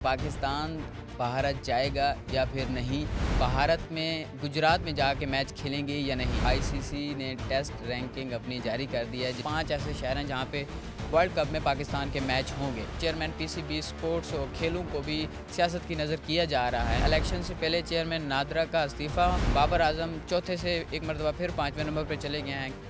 पाकिस्तान भारत जाएगा या फिर नहीं, भारत में गुजरात में जाके मैच खेलेंगे या नहीं। आईसीसी ने टेस्ट रैंकिंग अपनी जारी कर दिया है। 5 ऐसे शहर हैं जहां पे वर्ल्ड कप में पाकिस्तान के मैच होंगे। चेयरमैन पीसीबी स्पोर्ट्स और खेलों को भी सियासत की नज़र किया जा रहा है। इलेक्शन से पहले चेयरमैन नादरा का इस्तीफ़ा, बाबर आजम चौथे से एक मरतबा फिर 5वें नंबर पर चले गए हैं।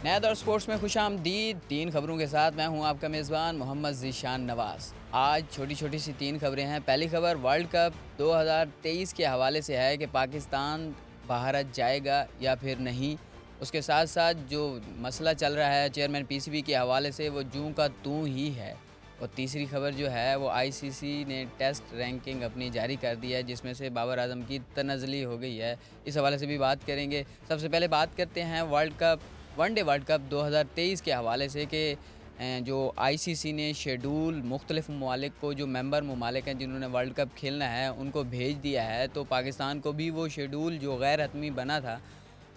नया दौर स्पोर्ट्स में खुशामदीद। 3 खबरों के साथ मैं हूं आपका मेज़बान मोहम्मद ज़ीशान नवाज़। आज छोटी छोटी सी 3 खबरें हैं। पहली खबर वर्ल्ड कप 2023 के हवाले से है कि पाकिस्तान भारत जाएगा या फिर नहीं। उसके साथ साथ जो मसला चल रहा है चेयरमैन पीसीबी के हवाले से, वो जूं का तूं ही है। और तीसरी खबर जो है वो आईसीसी ने टेस्ट रैंकिंग अपनी जारी कर दी है, जिसमें से बाबर आजम की तनज़ली हो गई है। इस हवाले से भी बात करेंगे। सबसे पहले बात करते हैं वनडे वर्ल्ड कप 2023 के हवाले से कि जो आईसीसी ने शेड्यूल मुख्तलिफ ममालिक को, जो मेंबर ममालिक हैं जिन्होंने वर्ल्ड कप खेलना है, उनको भेज दिया है। तो पाकिस्तान को भी वो शेड्यूल जो गैर हतमी बना था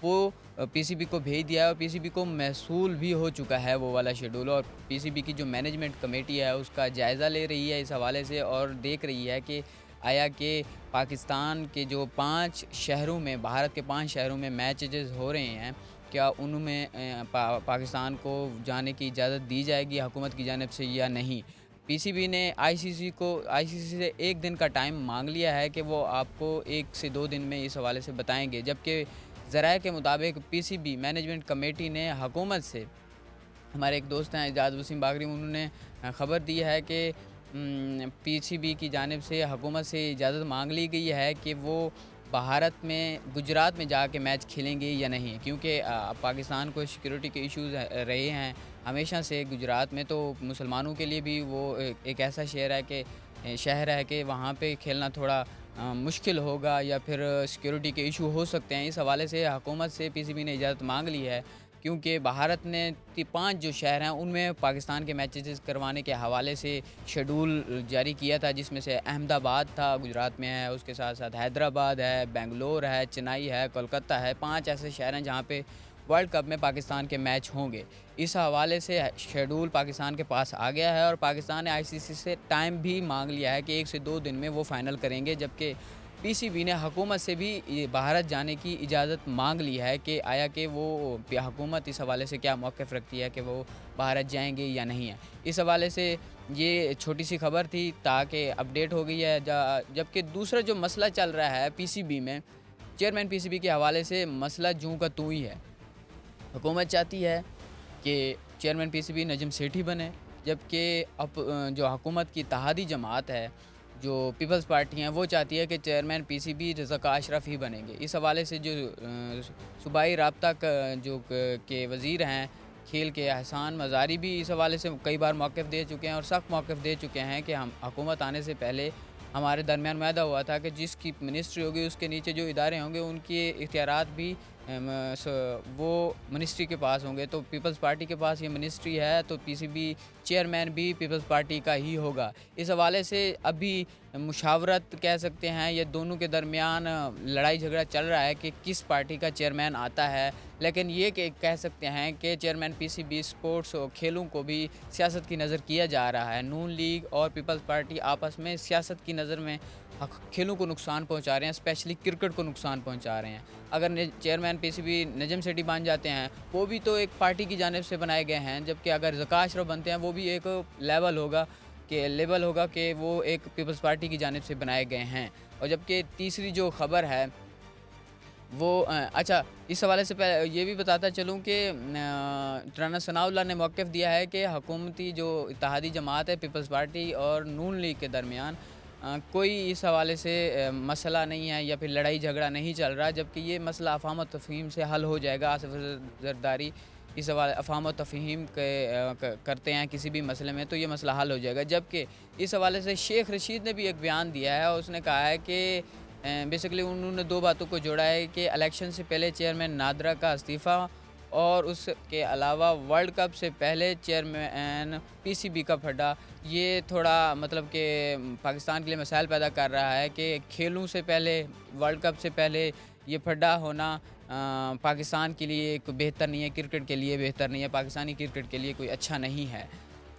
वो पीसीबी को भेज दिया है और पीसीबी को मौसूल भी हो चुका है वो वाला शेड्यूल। और पीसीबी की जो मैनेजमेंट कमेटी है उसका जायज़ा ले रही है इस हवाले से और देख रही है कि आया कि पाकिस्तान के जो 5 शहरों में, भारत के 5 शहरों में मैचेस हो रहे हैं, क्या उनमें पाकिस्तान को जाने की इजाज़त दी जाएगी हुकूमत की जानिब से या नहीं। पीसीबी ने आईसीसी से 1 दिन का टाइम मांग लिया है कि वो आपको 1 से 2 दिन में इस हवाले से बताएंगे। जबकि ज़राए के मुताबिक पीसीबी मैनेजमेंट कमेटी ने हुकूमत से, हमारे एक दोस्त हैं एजाज़ वसीम बागरी, उन्होंने ख़बर दी है कि पीसीबी की जानिब से हुकूमत से इजाज़त मांग ली गई है कि वो भारत में गुजरात में जाके मैच खेलेंगे या नहीं। क्योंकि पाकिस्तान को सिक्योरिटी के इश्यूज़ रहे हैं हमेशा से गुजरात में। तो मुसलमानों के लिए भी वो एक ऐसा शहर है कि वहाँ पे खेलना थोड़ा मुश्किल होगा या फिर सिक्योरिटी के इशू हो सकते हैं। इस हवाले से हुकूमत से पीसीबी ने इजाज़त मांग ली है, क्योंकि भारत ने 5 जो शहर हैं उनमें पाकिस्तान के मैचेस करवाने के हवाले से शेड्यूल जारी किया था, जिसमें से अहमदाबाद था, गुजरात में है, उसके साथ साथ हैदराबाद है, बेंगलोर है, चेन्नई है, कोलकाता है। 5 ऐसे शहर हैं जहाँ पे वर्ल्ड कप में पाकिस्तान के मैच होंगे। इस हवाले से शेड्यूल पाकिस्तान के पास आ गया है और पाकिस्तान ने आईसीसी से टाइम भी मांग लिया है कि 1 से 2 दिन में वो फ़ाइनल करेंगे। जबकि पीसीबी ने हुकूमत से भी भारत जाने की इजाज़त मांग ली है कि आया कि वो हुकूमत इस हवाले से क्या मौक़िफ़ रखती है कि वो भारत जाएंगे या नहीं है। इस हवाले से ये छोटी सी खबर थी ताकि अपडेट हो गई है। जबकि दूसरा जो मसला चल रहा है पीसीबी में, चेयरमैन पीसीबी के हवाले से मसला जूं का तूं ही है। हुकूमत चाहती है कि चेयरमैन पीसीबी नजम सेठी बने, जबकि अब जो हुकूमत की इत्तेहादी जमात है, जो पीपल्स पार्टी हैं, वो चाहती है कि चेयरमैन पीसीबी रज़ा अशरफ ही बनेंगे। इस हवाले से जो सूबाई राब्ता के वज़ीर हैं खेल के, एहसान मज़ारी, भी इस हवाले से कई बार मौक़िफ़ दे चुके हैं और सख्त मौक़िफ़ दे चुके हैं कि हम हुकूमत आने से पहले हमारे दरमियान वायदा हुआ था कि जिसकी मिनिस्ट्री होगी उसके नीचे जो इदारे होंगे उनके इख्तियारात भी वो मिनिस्ट्री के पास होंगे। तो पीपल्स पार्टी के पास ये मिनिस्ट्री है तो पीसीबी चेयरमैन भी पीपल्स पार्टी का ही होगा। इस हवाले से अभी मुशावरत कह सकते हैं, ये दोनों के दरमियान लड़ाई झगड़ा चल रहा है कि किस पार्टी का चेयरमैन आता है। लेकिन ये कह सकते हैं कि चेयरमैन पीसीबी स्पोर्ट्स और खेलों को भी सियासत की नज़र किया जा रहा है। नून लीग और पीपल्स पार्टी आपस में सियासत की नज़र में खेलों को नुकसान पहुंचा रहे हैं, स्पेशली क्रिकेट को नुकसान पहुंचा रहे हैं। अगर चेयरमैन पीसीबी नजम सेठी बन जाते हैं, वो भी तो एक पार्टी की जानिब से बनाए गए हैं, जबकि अगर ज़का अशरफ बनते हैं वो भी एक लेवल होगा कि वो एक पीपल्स पार्टी की जानिब से बनाए गए हैं। और जबकि तीसरी जो खबर है वो अच्छा, इस हवाले से पहले ये भी बताता चलूँ कि राना सनाउल्लाह ने मौक़िफ़ दिया है कि हुकूमती जो इत्तेहादी जमात है पीपल्स पार्टी और नून लीग के दरमियान कोई इस हवाले से मसला नहीं है या फिर लड़ाई झगड़ा नहीं चल रहा, जबकि ये मसला अफ़हाम और तफ़हीम से हल हो जाएगा। आसिफ ज़रदारी इस हवाले अफ़हाम और तफ़हीम करते हैं किसी भी मसले में, तो ये मसला हल हो जाएगा। जबकि इस हवाले से शेख रशीद ने भी एक बयान दिया है और उसने कहा है कि बेसिकली उन्होंने 2 बातों को जोड़ा है कि इलेक्शन से पहले चेयरमैन नादरा का इस्तीफ़ा और उसके अलावा वर्ल्ड कप से पहले चेयरमैन पीसीबी का फड्डा, ये थोड़ा मतलब कि पाकिस्तान के लिए मसाइल पैदा कर रहा है कि खेलों से पहले, वर्ल्ड कप से पहले ये फड्डा होना पाकिस्तान के लिए कोई बेहतर नहीं है, क्रिकेट के लिए बेहतर नहीं है, पाकिस्तानी क्रिकेट के लिए कोई अच्छा नहीं है।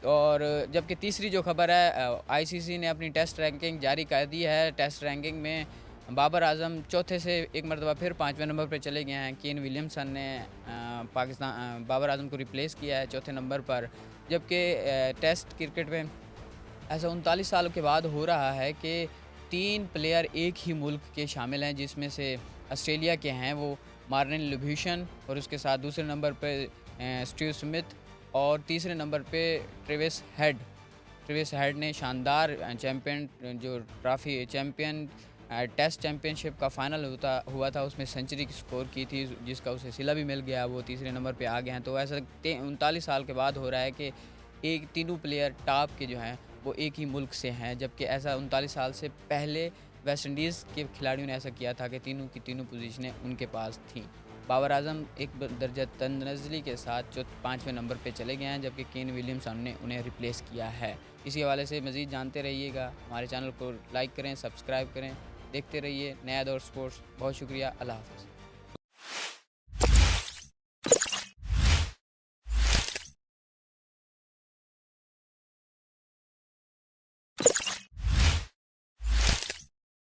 और जबकि तीसरी जो खबर है, आईसीसी ने अपनी टेस्ट रैंकिंग जारी कर दी है। टेस्ट रैंकिंग में बाबर आजम चौथे से एक मरतबा फिर 5वें नंबर पर चले गए हैं। केन विलियमसन ने बाबर आजम को रिप्लेस किया है चौथे नंबर पर। जबकि टेस्ट क्रिकेट में ऐसा 39 साल के बाद हो रहा है कि 3 प्लेयर एक ही मुल्क के शामिल हैं, जिसमें से ऑस्ट्रेलिया के हैं वो मार्टिन लुब्यूशन, और उसके साथ दूसरे नंबर पे स्टीव स्मिथ, और तीसरे नंबर पे ट्रेविस हेड ने शानदार चैम्पियन टेस्ट चैम्पियनशिप का फाइनल हुआ था, उसमें सेंचुरी की स्कोर की थी, जिसका उसे सिला भी मिल गया। वो तीसरे नंबर पे आ गए हैं। तो ऐसा 39 साल के बाद हो रहा है कि एक तीनों प्लेयर टॉप के जो हैं वो एक ही मुल्क से हैं। जबकि ऐसा 39 साल से पहले वेस्ट इंडीज़ के खिलाड़ियों ने ऐसा किया था कि तीनों की तीनों पोजीशनें उनके पास थीं। बाबर आजम एक दर्जा तनज़्ज़ुली के साथ 5वें नंबर पे चले गए हैं, जबकि केन विलियमसन ने उन्हें रिप्लेस किया है। इसी हवाले से मज़ीद जानते रहिएगा। हमारे चैनल को लाइक करें, सब्सक्राइब करें, देखते रहिए नया दौर स्पोर्ट्स। बहुत शुक्रिया। अल्लाह हाफ़िज़।